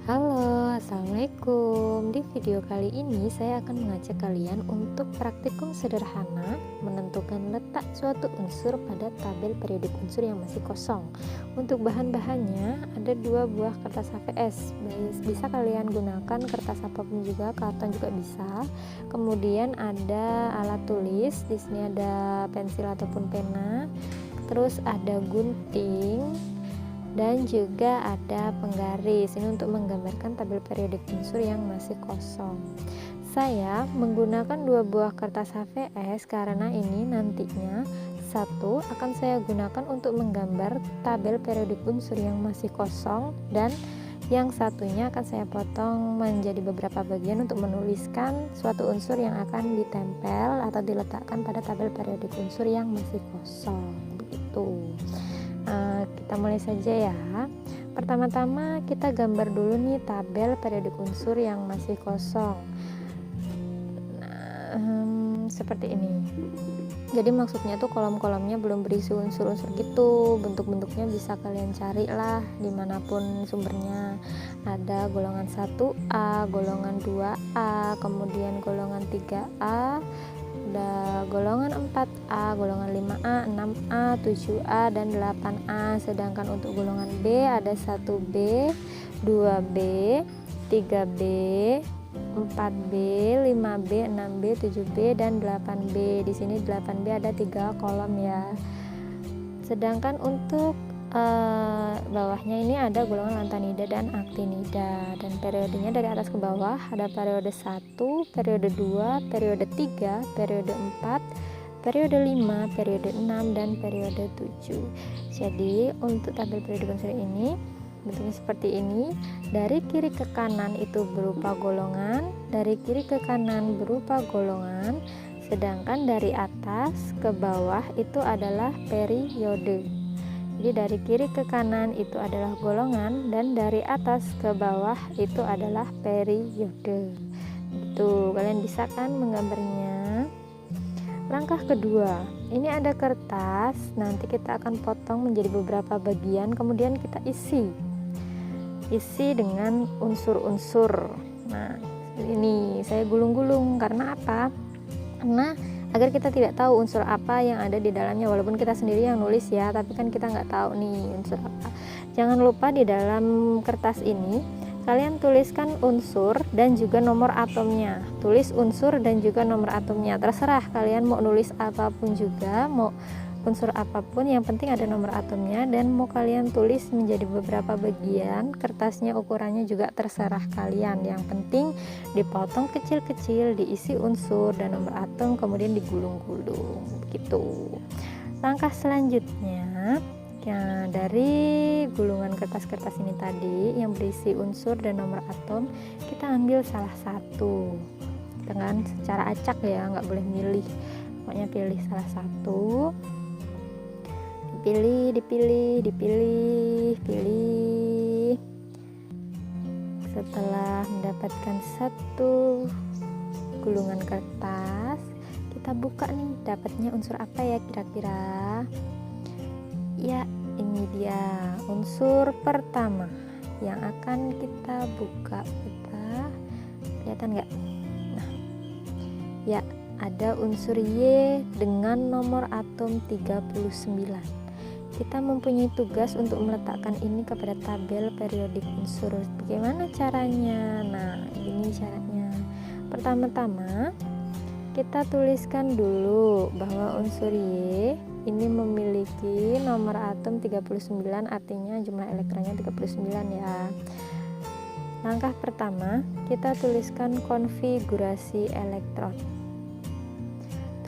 Halo, assalamualaikum. Di video kali ini saya akan mengajak kalian untuk praktikum sederhana menentukan letak suatu unsur pada tabel periodik unsur yang masih kosong. Untuk bahan-bahannya ada dua buah kertas HVS. Bisa kalian gunakan kertas apapun juga, karton juga bisa. Kemudian ada alat tulis. Di sini ada pensil ataupun pena. Terus ada gunting dan juga ada penggaris. Ini untuk menggambarkan tabel periodik unsur yang masih kosong. Saya menggunakan dua buah kertas HVS karena ini nantinya satu akan saya gunakan untuk menggambar tabel periodik unsur yang masih kosong, dan yang satunya akan saya potong menjadi beberapa bagian untuk menuliskan suatu unsur yang akan ditempel atau diletakkan pada tabel periodik unsur yang masih kosong. Begitu. Kita mulai saja ya. Pertama-tama kita gambar dulu nih tabel periodik unsur yang masih kosong. Seperti ini. Jadi maksudnya tuh kolom-kolomnya belum berisi unsur-unsur gitu. Bentuk-bentuknya bisa kalian cari lah dimanapun sumbernya. Ada golongan 1A, golongan 2A, kemudian golongan 3A, ada golongan 4A, golongan 5A, 6A, 7A, dan 8A. Sedangkan untuk golongan B ada 1B, 2B, 3B, 4B, 5B, 6B, 7B, dan 8B. Di sini 8B ada 3 kolom ya. Sedangkan untuk bawahnya ini ada golongan lantanida dan aktinida, dan periodenya dari atas ke bawah ada periode 1, periode 2, periode 3, periode 4, periode 5, periode 6, dan periode 7. Jadi untuk tabel periodik unsur ini bentuknya seperti ini. Dari kiri ke kanan itu berupa golongan, dari kiri ke kanan berupa golongan, sedangkan dari atas ke bawah itu adalah periode. Jadi dari kiri ke kanan itu adalah golongan, dan dari atas ke bawah itu adalah periode. Itu kalian bisa kan menggambarnya. Langkah kedua, ini ada kertas, nanti kita akan potong menjadi beberapa bagian, kemudian kita isi dengan unsur-unsur. Nah, ini saya gulung-gulung karena apa? Karena agar kita tidak tahu unsur apa yang ada di dalamnya, walaupun kita sendiri yang nulis ya, tapi kan kita nggak tahu nih unsur apa. Jangan lupa di dalam kertas ini kalian tuliskan unsur dan juga nomor atomnya. Tulis unsur dan juga nomor atomnya, terserah kalian mau nulis apapun juga, mau unsur apapun, yang penting ada nomor atomnya. Dan mau kalian tulis menjadi beberapa bagian, kertasnya ukurannya juga terserah kalian, yang penting dipotong kecil-kecil, diisi unsur dan nomor atom, kemudian digulung-gulung begitu. Langkah selanjutnya ya, dari gulungan kertas-kertas ini tadi yang berisi unsur dan nomor atom, kita ambil salah satu dengan secara acak ya, nggak boleh milih, pokoknya pilih salah satu. Dipilih. Setelah mendapatkan satu gulungan kertas, kita buka nih, dapatnya unsur apa ya kira-kira? Ya, ini dia unsur pertama yang akan kita buka. Kita kelihatan nggak? Nah, ya, ada unsur Y dengan nomor atom 39. Kita mempunyai tugas untuk meletakkan ini kepada tabel periodik unsur. Bagaimana caranya? Nah, ini caranya. Pertama-tama kita tuliskan dulu bahwa unsur Y ini memiliki nomor atom 39, artinya jumlah elektronnya 39 ya. Langkah pertama, kita tuliskan konfigurasi elektron.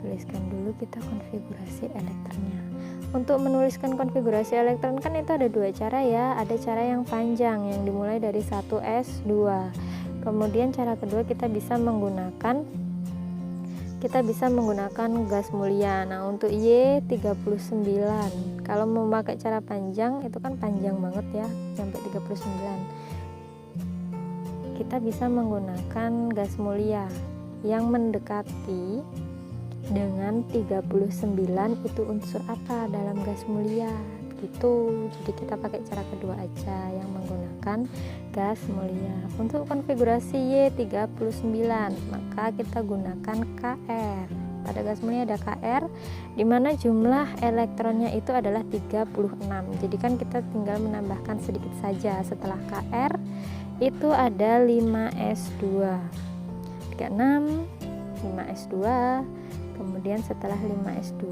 Tuliskan dulu kita konfigurasi elektronnya. Untuk menuliskan konfigurasi elektron kan itu ada dua cara ya. Ada cara yang panjang yang dimulai dari 1S2. Kemudian cara kedua kita bisa menggunakan gas mulia. Nah, untuk Y39, kalau memakai cara panjang itu kan panjang banget ya, sampai 39. Kita bisa menggunakan gas mulia yang mendekati dengan 39 itu unsur apa dalam gas mulia gitu. Jadi kita pakai cara kedua aja yang menggunakan gas mulia. Untuk konfigurasi Y39 maka kita gunakan KR. Pada gas mulia ada KR di mana jumlah elektronnya itu adalah 36. Jadi kan kita tinggal menambahkan sedikit saja. Setelah KR itu ada 5s2 36 5s2, kemudian setelah 5s2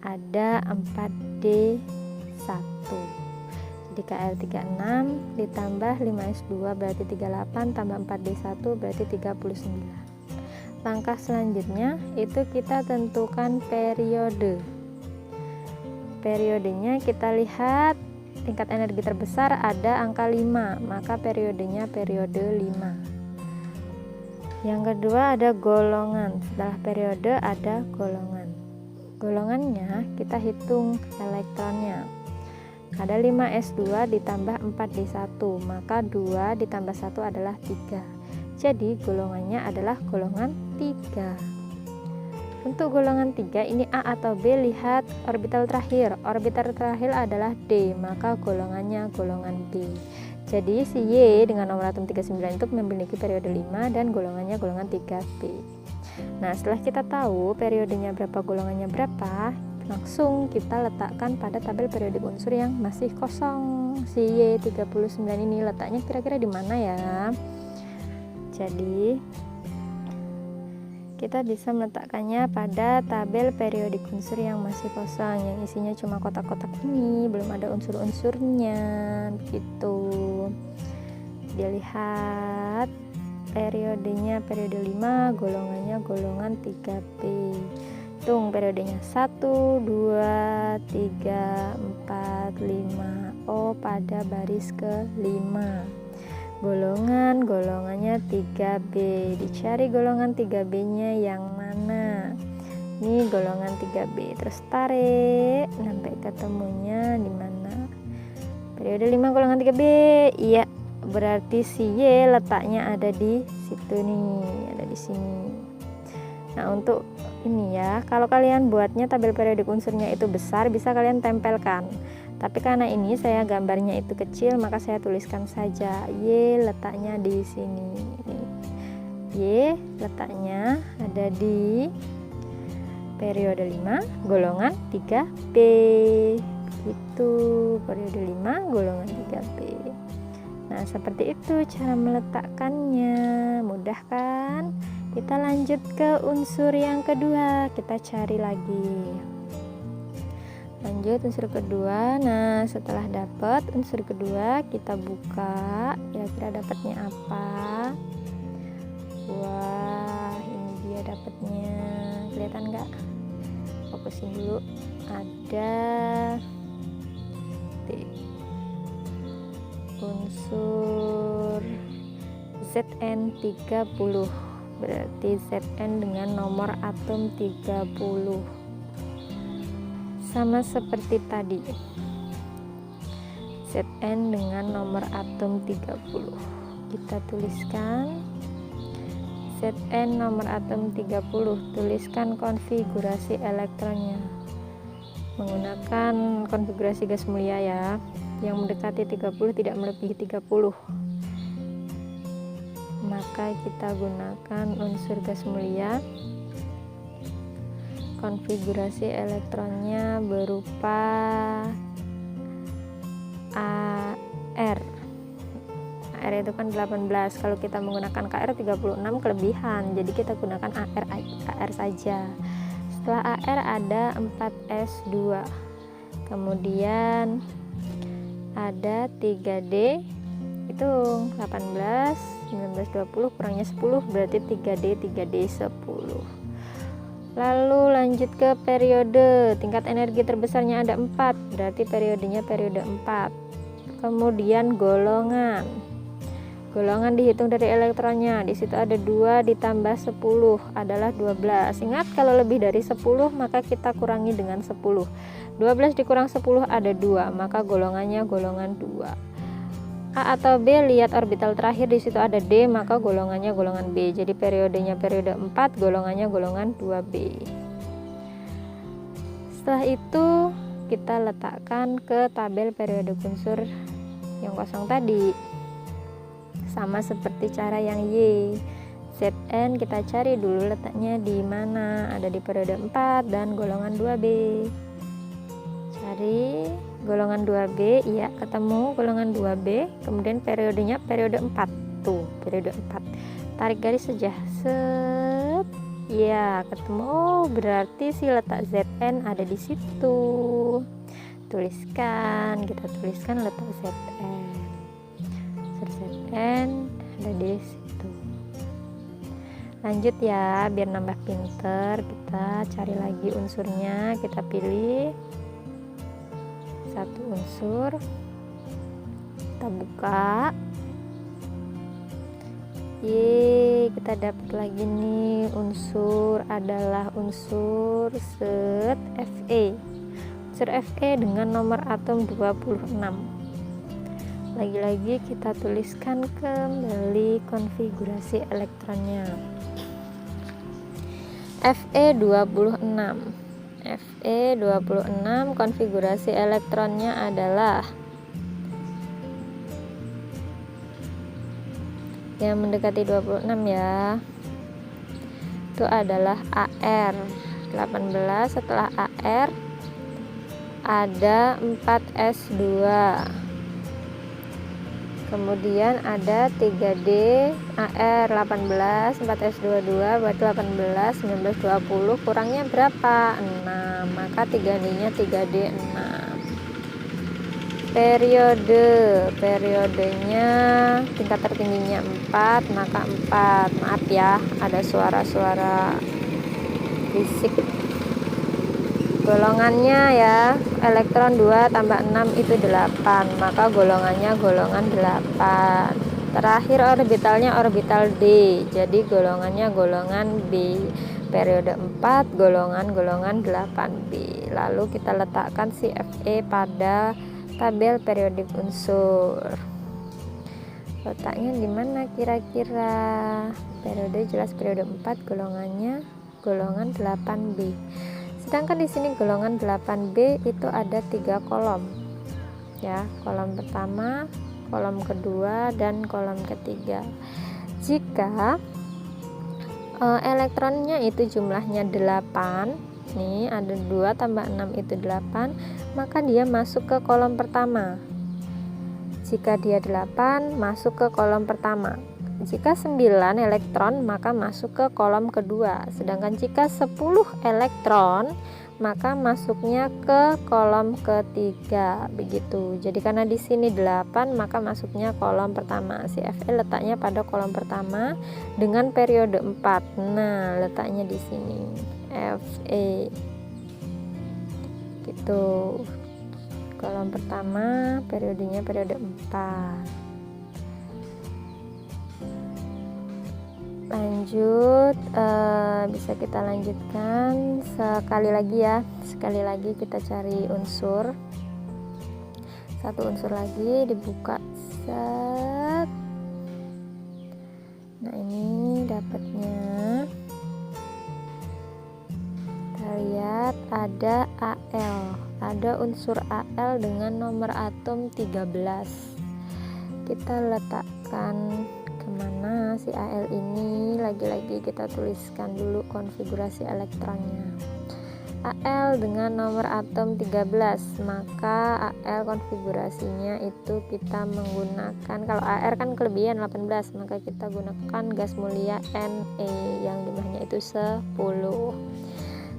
ada 4d1. Jadi KR36 ditambah 5s2 berarti 38 tambah 4d1 berarti 39. Langkah selanjutnya itu kita tentukan periode. Periodenya kita lihat tingkat energi terbesar ada angka 5, maka periodenya periode 5. Yang kedua ada golongan. Setelah periode ada golongan. Golongannya kita hitung elektronnya. Ada 5s2 ditambah 4d1, maka 2 ditambah 1 adalah 3. Jadi golongannya adalah golongan 3. Untuk golongan 3 ini A atau B, lihat orbital terakhir. Orbital terakhir adalah D, maka golongannya golongan B. Jadi si Y dengan nomor atom 39 itu memiliki periode 5 dan golongannya golongan 3B. Nah, setelah kita tahu periodenya berapa, golongannya berapa, langsung kita letakkan pada tabel periodik unsur yang masih kosong. Si Y39 ini letaknya kira-kira di mana ya? Jadi kita bisa meletakkannya pada tabel periodik unsur yang masih kosong, yang isinya cuma kotak-kotak ini, belum ada unsur-unsurnya gitu. Dilihat periodenya periode 5, golongannya golongan 3B. Hitung periodenya 1, 2, 3, 4, 5. O pada baris ke-5. Golongannya 3B. Dicari golongan 3B nya yang mana? Ini golongan 3B. Terus tarik sampai ketemunya di mana? Periode 5 golongan 3B. Iya, berarti si Y letaknya ada di situ nih, ada di sini. Nah, untuk ini ya, kalau kalian buatnya tabel periodik unsurnya itu besar, bisa kalian tempelkan. Tapi karena ini saya gambarnya itu kecil, maka saya tuliskan saja Y letaknya di sini. Y letaknya ada di periode 5 golongan 3B. Itu periode 5 golongan 3B. Nah, seperti itu cara meletakkannya. Mudah kan? Kita lanjut ke unsur yang kedua, kita cari lagi. Lanjut unsur kedua. Nah, setelah dapat unsur kedua, kita buka kira-kira dapatnya apa. Wah, ini dia dapatnya. Kelihatan nggak? Fokusin dulu. Ada unsur Zn30, berarti Zn dengan nomor atom 30. Sama seperti tadi, Zn dengan nomor atom 30. Kita tuliskan Zn nomor atom 30, tuliskan konfigurasi elektronnya menggunakan konfigurasi gas mulia ya, yang mendekati 30 tidak melebihi 30. Maka kita gunakan unsur gas mulia. Konfigurasi elektronnya berupa AR. AR itu kan 18. Kalau kita menggunakan KR 36 kelebihan. Jadi kita gunakan AR saja. Setelah AR ada 4S2. Kemudian ada 3D. Hitung 18, 19, 20 kurangnya 10 berarti 3D 10. Lalu lanjut ke periode. Tingkat energi terbesarnya ada 4, berarti periodenya periode 4. Kemudian golongan. Golongan dihitung dari elektronnya. Di situ ada 2 ditambah 10 adalah 12. Ingat, kalau lebih dari 10 maka kita kurangi dengan 10. 12 dikurang 10 ada 2, maka golongannya golongan 2. A atau B, lihat orbital terakhir, di situ ada D, maka golongannya golongan B. Jadi periodenya periode 4, golongannya golongan 2B. Setelah itu kita letakkan ke tabel periodik unsur yang kosong tadi. Sama seperti cara yang Y. Zn kita cari dulu letaknya di mana, ada di periode 4 dan golongan 2B. Cari golongan 2B, iya ketemu golongan 2B, kemudian periodenya periode 4. Tuh, periode 4. Tarik garis saja. Set. Ya, ketemu. Oh, berarti si letak Zn ada di situ. Tuliskan, kita tuliskan letak Zn. Zn ada di situ. Lanjut ya, biar nambah pinter, kita cari lagi unsurnya, kita pilih satu unsur, kita buka. Kita dapat lagi nih, unsur adalah unsur set Fe. Unsur Fe dengan nomor atom 26. Lagi-lagi kita tuliskan kembali konfigurasi elektronnya. Fe26. Fe26 konfigurasi elektronnya adalah yang mendekati 26 ya. Itu adalah AR 18. Setelah AR ada 4S2. Kemudian ada 3D AR 18, 4S22 berarti 18, 19, 20, kurangnya berapa? 6. Maka 3D-nya 3D 6. Periodenya tingkat tertingginya 4, maka 4. Maaf ya, ada suara-suara fisik. Golongannya ya, elektron 2 tambah 6 itu 8, maka golongannya golongan 8. Terakhir orbitalnya orbital D, jadi golongannya golongan B. Periode 4 golongan 8B. Lalu kita letakkan si Fe pada tabel periodik unsur. Letaknya di mana kira-kira? Periode jelas periode 4, golongannya golongan 8B. Sedangkan di sini golongan 8B itu ada 3 kolom. Ya, kolom pertama, kolom kedua, dan kolom ketiga. Jika elektronnya itu jumlahnya 8, nih ada 2 tambah 6 itu 8, maka dia masuk ke kolom pertama. Jika dia 8, masuk ke kolom pertama. Jika 9 elektron, maka masuk ke kolom kedua. Sedangkan jika 10 elektron, maka masuknya ke kolom ketiga. Begitu. Jadi karena di sini 8, maka masuknya kolom pertama. Si Fe letaknya pada kolom pertama dengan periode 4. Nah, letaknya di sini. Fe. Gitu. Kolom pertama, periodenya periode 4. Lanjut, bisa kita lanjutkan sekali lagi ya. Sekali lagi kita cari unsur, satu unsur lagi, dibuka. Set. Nah, ini dapatnya, kita lihat ada Al, ada unsur Al dengan nomor atom 13. Kita letakkan kemana si Al ini? Lagi-lagi kita tuliskan dulu konfigurasi elektronnya. Al dengan nomor atom 13, maka Al konfigurasinya itu kita menggunakan, kalau Ar kan kelebihan 18, maka kita gunakan gas mulia Ne yang jumlahnya itu 10.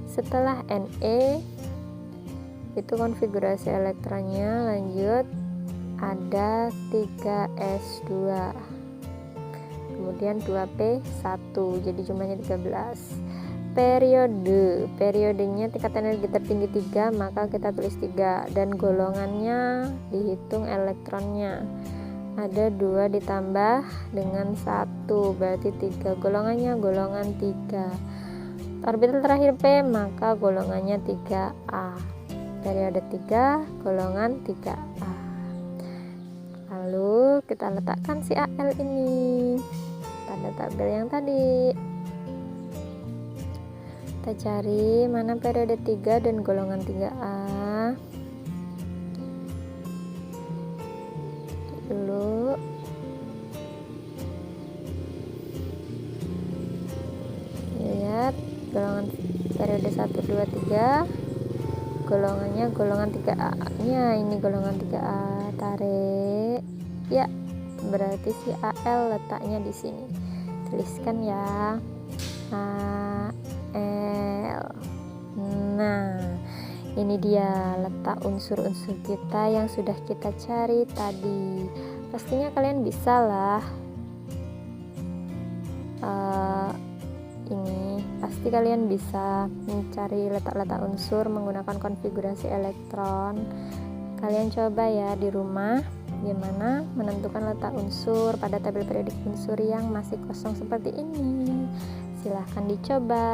Setelah Ne itu konfigurasi elektronnya, lanjut ada 3S2, kemudian 2P1, jadi jumlahnya 13. Periodenya tingkat energi tertinggi 3, maka kita tulis 3, dan golongannya dihitung elektronnya. Ada 2 ditambah dengan 1, berarti 3. Golongannya golongan 3. Orbital terakhir P, maka golongannya 3A. Periode 3, golongan 3A. Lalu kita letakkan si Al ini pada tabel yang tadi. Kita cari mana periode 3 dan golongan 3A. dulu. Lihat golongan periode 1, 2, 3, golongannya golongan 3A nya, ini golongan 3A. Tarik ya, berarti si AL letaknya di sini. Tuliskan ya, AL. Nah, ini dia letak unsur-unsur kita yang sudah kita cari tadi. Pastinya kalian bisa lah. Ini pasti kalian bisa mencari letak-letak unsur menggunakan konfigurasi elektron. Kalian coba ya di rumah gimana menentukan letak unsur pada tabel periodik unsur yang masih kosong seperti ini. Silahkan dicoba.